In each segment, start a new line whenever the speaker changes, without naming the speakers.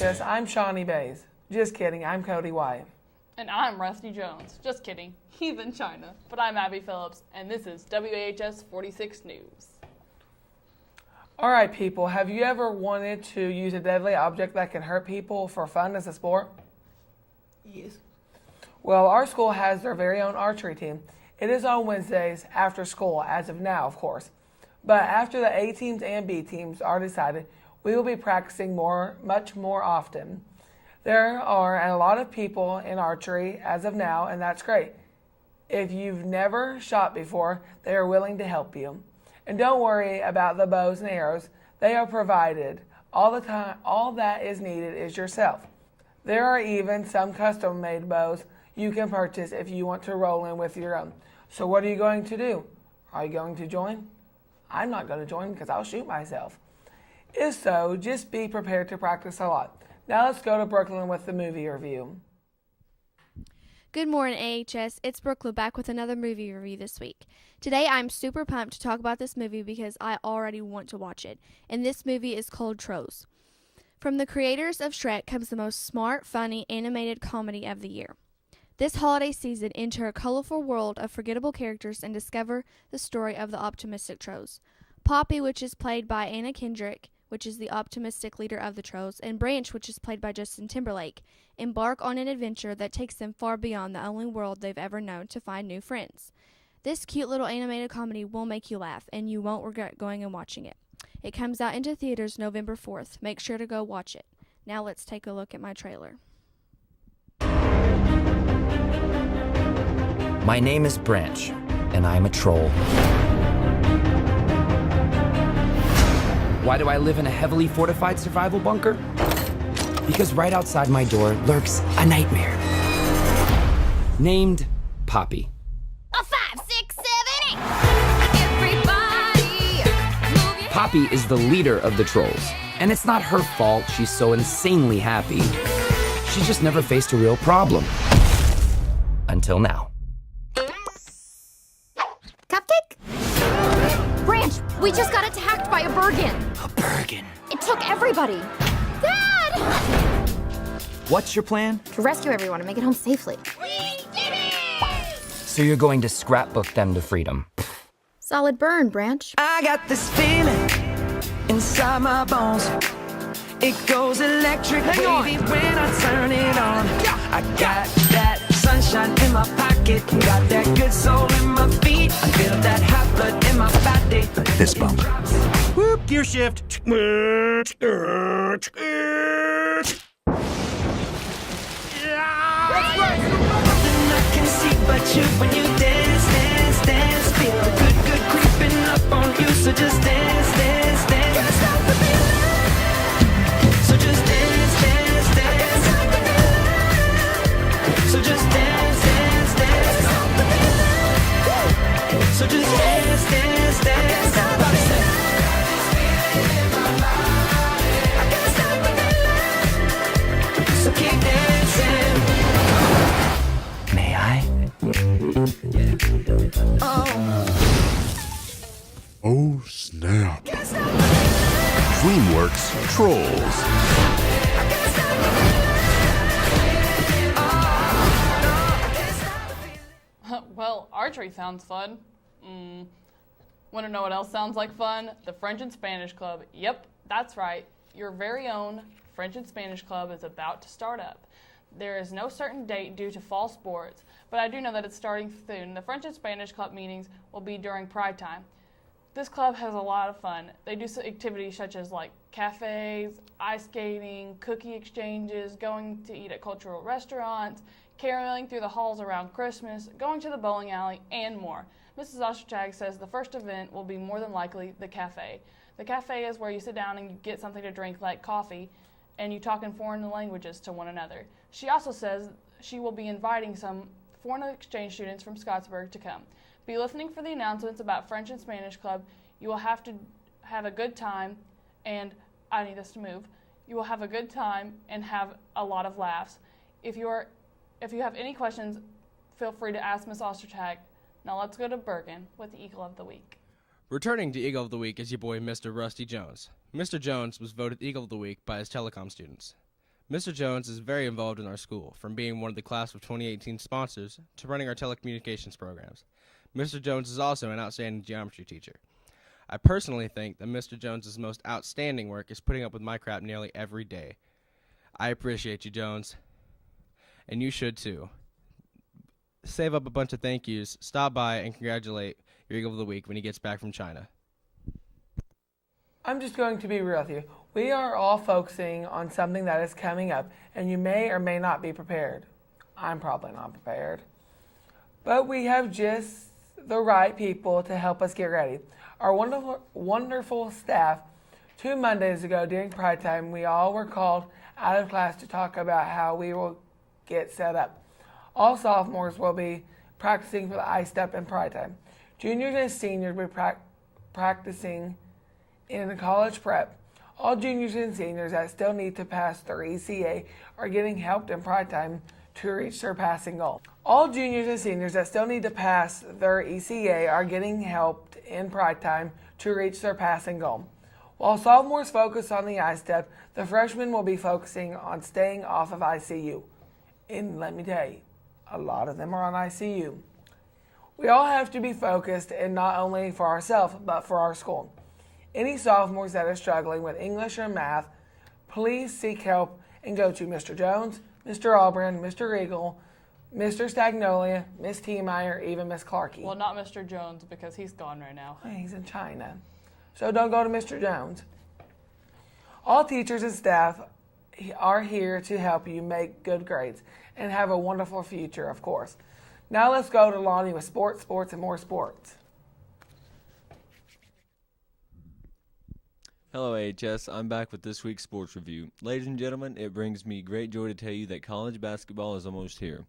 AHS, I'm Shawnee Bays. Just kidding, I'm Cody White.
And I'm Rusty Jones. Just kidding, he's in China. But I'm Abby Phillips, and this is WAHS 46 News.
All right, people, have you ever wanted to use a deadly object that can hurt people for fun as a sport?
Yes.
Well, our school has their very own archery team. It is on Wednesdays after school, as of now, of course. But after the A teams and B teams are decided, we will be practicing much more often. There are a lot of people in archery as of now, and that's great. If you've never shot before, they are willing to help you. And don't worry about the bows and arrows. They are provided all the time. All that is needed is yourself. There are even some custom-made bows you can purchase if you want to roll in with your own. So what are you going to do? Are you going to join? I'm not going to join because I'll shoot myself. If so, just be prepared to practice a lot. Now let's go to Brooklyn with the movie review.
Good morning, AHS. It's Brooklyn back with another movie review this week. Today, I'm super pumped to talk about this movie because I already want to watch it. And this movie is called Trolls. From the creators of Shrek comes the most smart, funny, animated comedy of the year. This holiday season, enter a colorful world of forgettable characters and discover the story of the optimistic Trolls. Poppy, which is played by Anna Kendrick, which is the optimistic leader of the Trolls, and Branch, which is played by Justin Timberlake, embark on an adventure that takes them far beyond the only world they've ever known to find new friends. This cute little animated comedy will make you laugh, and you won't regret going and watching it. It comes out into theaters November 4th. Make sure to go watch it. Now let's take a look at my trailer.
My name is Branch, and I'm a troll. Why do I live in a heavily fortified survival bunker? Because right outside my door lurks a nightmare named Poppy.
A 5, 6, 7, 8. Everybody, move your
Poppy is the leader of the trolls, and it's not her fault she's so insanely happy. She's just never faced a real problem. Until now.
Cupcake? Branch, we just got attacked by a Bergen.
A Bergen.
It took everybody. Dad!
What's your plan?
To rescue everyone and make it home safely. We did it!
So you're going to scrapbook them to freedom.
Solid burn, Branch.
I got this feeling inside my bones. It goes electric wavy when I turn it on. I got that sunshine in my pocket, got that good soul in my feet. I feel that hot blood in my body.
Fist bump.
Whoop, gear shift.
Nothing I can see but you when you dance, dance, dance. Feel the good, good creeping up on you, so just dance, dance, dance. Can't stop the feeling. So just dance, dance, dance. Can't stop the feeling. So just dance, dance, dance. Can't stop the feeling. So just dance, dance, dance. Can't stop the feeling. I can't stop the feeling. So keep dancing.
May I?
Oh, snap. DreamWorks Trolls.
Well, archery sounds fun. Want to know what else sounds like fun? The French and Spanish Club. Yep, that's right. Your very own French and Spanish Club is about to start up. There is no certain date due to fall sports, but I do know that it's starting soon. The French and Spanish Club meetings will be during Pride time. This club has a lot of fun. They do activities such as like cafes, ice skating, cookie exchanges, going to eat at cultural restaurants, caroling through the halls around Christmas, going to the bowling alley, and more. Mrs. Ostertag says the first event will be more than likely the cafe. The cafe is where you sit down and you get something to drink like coffee, and you talk in foreign languages to one another. She also says she will be inviting some foreign exchange students from Scottsburg to come. Be listening for the announcements about French and Spanish Club. You will have to have a good time, and I need this to move. You will have a good time and have a lot of laughs. If you have any questions, feel free to ask Miss Ostertag. Now let's go to Bergen with the Eagle of the Week.
Returning to Eagle of the Week is your boy Mr. Rusty Jones. Mr. Jones was voted Eagle of the Week by his telecom students. Mr. Jones is very involved in our school, from being one of the class of 2018 sponsors to running our telecommunications programs. Mr. Jones is also an outstanding geometry teacher. I personally think that Mr. Jones's most outstanding work is putting up with my crap nearly every day. I appreciate you, Jones. And you should too. Save up a bunch of thank yous, stop by, and congratulate your Eagle of the Week when he gets back from China.
I'm just going to be real with you. We are all focusing on something that is coming up, and you may or may not be prepared. I'm probably not prepared. But we have just the right people to help us get ready. Our wonderful staff, 2 Mondays ago during Pride Time, we all were called out of class to talk about how we will get set up. All sophomores will be practicing for the I-Step in Pride Time. Juniors and seniors will be practicing in the college prep. All juniors and seniors that still need to pass their ECA are getting helped in Pride Time to reach their passing goal. All juniors and seniors that still need to pass their ECA are getting helped in Pride Time to reach their passing goal. While sophomores focus on the I-Step, the freshmen will be focusing on staying off of ICU. And let me tell you, a lot of them are on ICU. We all have to be focused, and not only for ourselves, but for our school. Any sophomores that are struggling with English or math, please seek help and go to Mr. Jones, Mr. Albrin, Mr. Eagle, Mr. Stagnolia, Miss Tiemeyer, even Miss Clarkey.
Well, not Mr. Jones because he's gone right now.
He's in China. So don't go to Mr. Jones. All teachers and staff are here to help you make good grades and have a wonderful future, of course. Now let's go to Lonnie with sports, and more sports.
Hello AHS, I'm back with this week's sports review. Ladies and gentlemen, it brings me great joy to tell you that college basketball is almost here.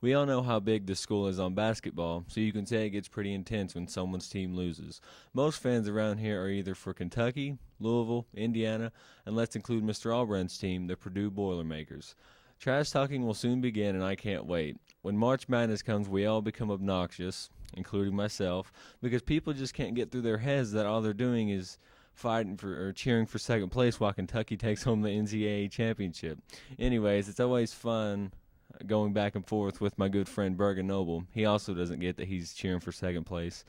We all know how big this school is on basketball, so you can say it gets pretty intense when someone's team loses. Most fans around here are either for Kentucky, Louisville, Indiana, and let's include Mr. Albrin's team, the Purdue Boilermakers. Trash talking will soon begin, and I can't wait. When March Madness comes, we all become obnoxious, including myself, because people just can't get through their heads that all they're doing is fighting for or cheering for second place while Kentucky takes home the NCAA championship. Anyways, it's always fun going back and forth with my good friend Bergen Noble. He also doesn't get that he's cheering for second place.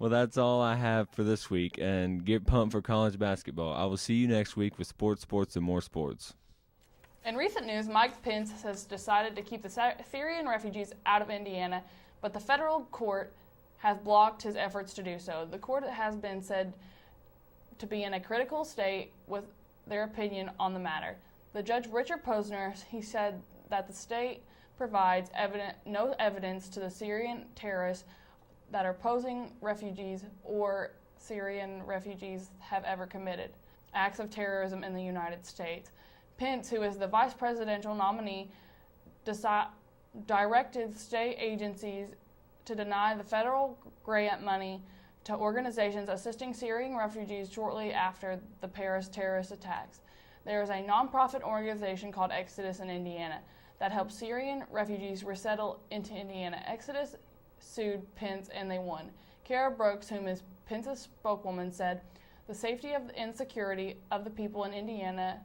Well, that's all I have for this week, and get pumped for college basketball. I will see you next week with sports, and more sports.
In recent news, Mike Pence has decided to keep the Syrian refugees out of Indiana, but the federal court has blocked his efforts to do so. The court has been said to be in a critical state with their opinion on the matter. The judge, Richard Posner, he said that the state provides no evidence to the Syrian terrorists that are posing refugees or Syrian refugees have ever committed acts of terrorism in the United States. Pence, who is the vice presidential nominee, directed state agencies to deny the federal grant money to organizations assisting Syrian refugees shortly after the Paris terrorist attacks. There is a nonprofit organization called Exodus in Indiana that helps Syrian refugees resettle into Indiana. Exodus sued Pence and they won. Kara Brooks, whom is Pence's spokeswoman, said, "The safety and security of the people in Indiana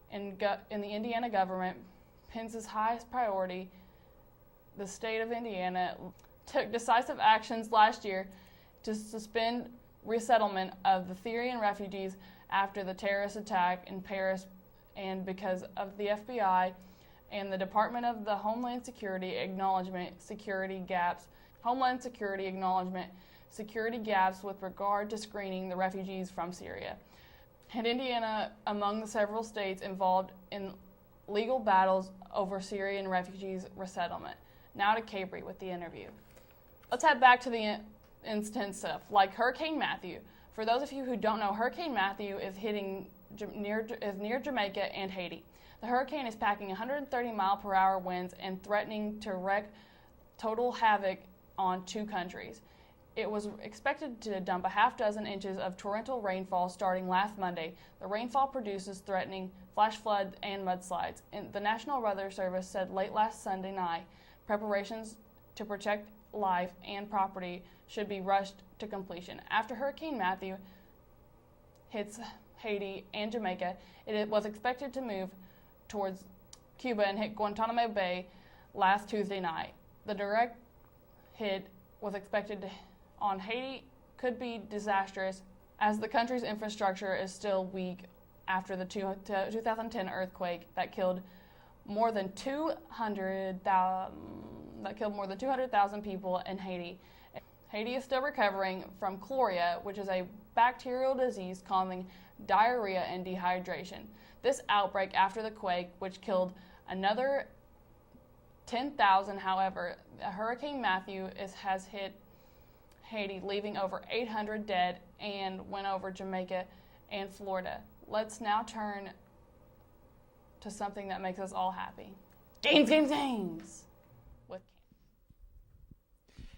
in the Indiana government, Pence's highest priority." The state of Indiana took decisive actions last year to suspend resettlement of the Syrian refugees after the terrorist attack in Paris, and because of the FBI and the Department of the Homeland Security security gaps with regard to screening the refugees from Syria. And Indiana among the several states involved in legal battles over Syrian refugees resettlement. Now to Cabri with the interview. Let's head back to the instant stuff, like Hurricane Matthew. For those of you who don't know, Hurricane Matthew is near Jamaica and Haiti. The hurricane is packing 130-mile-per-hour winds and threatening to wreak total havoc on 2 countries. It was expected to dump a half-dozen inches of torrential rainfall starting last Monday. The rainfall produces threatening flash floods and mudslides. The National Weather Service said late last Sunday night, preparations to protect life and property should be rushed to completion. After Hurricane Matthew hits Haiti and Jamaica, it was expected to move towards Cuba and hit Guantanamo Bay last Tuesday night. The direct hit was expected on Haiti could be disastrous as the country's infrastructure is still weak after the 2010 earthquake that killed more than 200,000 people in Haiti. Haiti is still recovering from chloria, which is a bacterial disease causing diarrhea and dehydration. This outbreak after the quake, which killed another 10,000, however, Hurricane Matthew has hit Haiti, leaving over 800 dead, and went over Jamaica and Florida. Let's now turn to something that makes us all happy. Games! With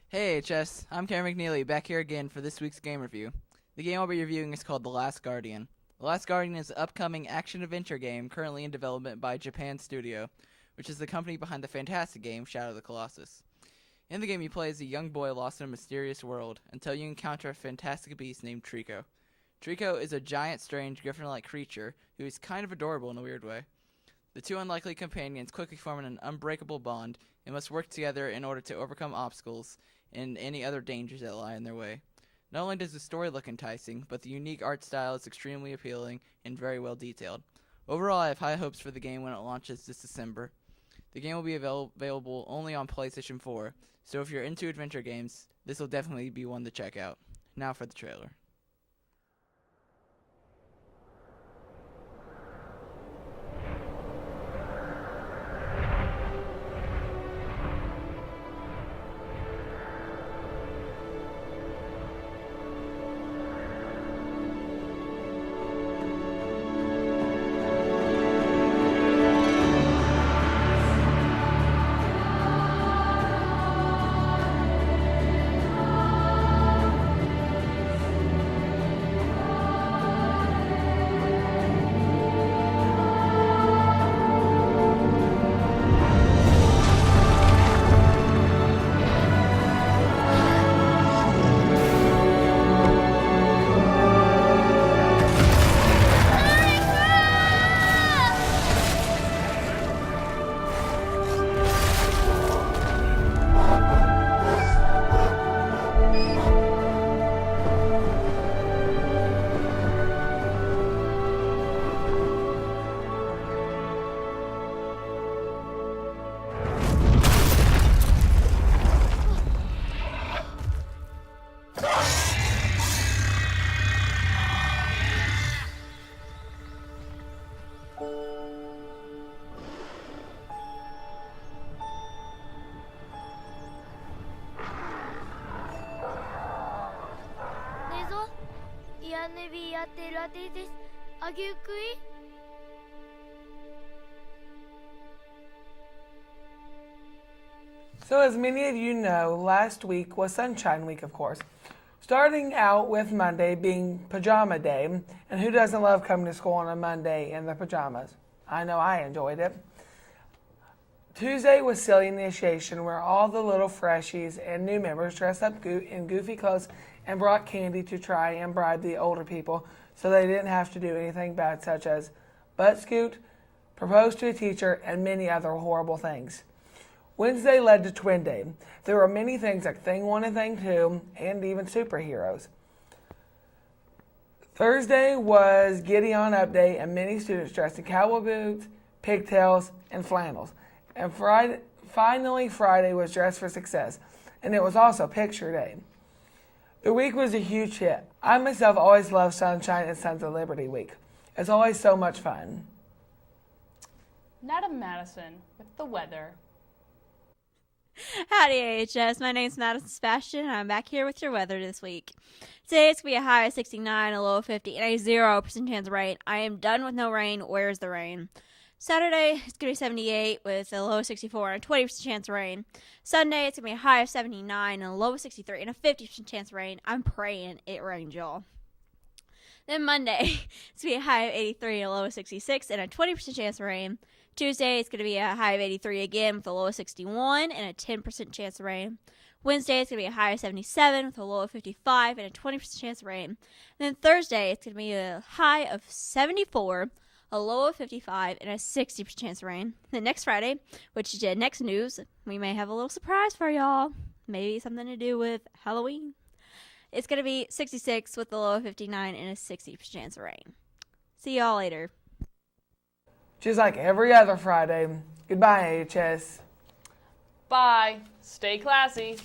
Hey HS, I'm Cameron McNeely, back here again for this week's game review. The game I'll be reviewing is called The Last Guardian. The Last Guardian is an upcoming action-adventure game currently in development by Japan Studio, which is the company behind the fantastic game Shadow of the Colossus. In the game, you play as a young boy lost in a mysterious world until you encounter a fantastic beast named Trico. Trico is a giant, strange, griffin-like creature who is kind of adorable in a weird way. The two unlikely companions quickly form an unbreakable bond and must work together in order to overcome obstacles and any other dangers that lie in their way. Not only does the story look enticing, but the unique art style is extremely appealing and very well detailed. Overall, I have high hopes for the game when it launches this December. The game will be available only on PlayStation 4, so if you're into adventure games, this will definitely be one to check out. Now for the trailer.
So as many of you know, last week was Sunshine Week, of course. Starting out with Monday being Pajama Day, and who doesn't love coming to school on a Monday in their pajamas? I know I enjoyed it. Tuesday was Silly Initiation, where all the little freshies and new members dressed up in goofy clothes and brought candy to try and bribe the older people so they didn't have to do anything bad, such as butt scoot, propose to a teacher, and many other horrible things. Wednesday led to Twin Day. There were many things like Thing 1 and Thing 2, and even superheroes. Thursday was Gideon Update, and many students dressed in cowboy boots, pigtails, and flannels. And finally Friday was Dress for Success, and it was also Picture Day. The week was a huge hit. I myself always love Sunshine and Sons of Liberty Week. It's always so much fun.
Nada Madison with the weather.
Howdy, AHS. My name's Madison Sebastian, and I'm back here with your weather this week. Today it's going to be a high of 69, a low of 50, and a 0% chance of rain. I am done with no rain. Where's the rain? Saturday, it's going to be 78 with a low of 64 and a 20% chance of rain. Sunday, it's going to be a high of 79 and a low of 63 and a 50% chance of rain. I'm praying it rains, y'all. Then Monday, it's going to be a high of 83 and a low of 66 and a 20% chance of rain. Tuesday, it's going to be a high of 83 again with a low of 61 and a 10% chance of rain. Wednesday, it's going to be a high of 77 with a low of 55 and a 20% chance of rain. And then Thursday, it's going to be a high of 74, a low of 55, and a 60% chance of rain. Then next Friday, which is next news, we may have a little surprise for y'all. Maybe something to do with Halloween. It's going to be 66 with a low of 59 and a 60% chance of rain. See y'all later.
Just like every other Friday. Goodbye, AHS.
Bye. Stay classy.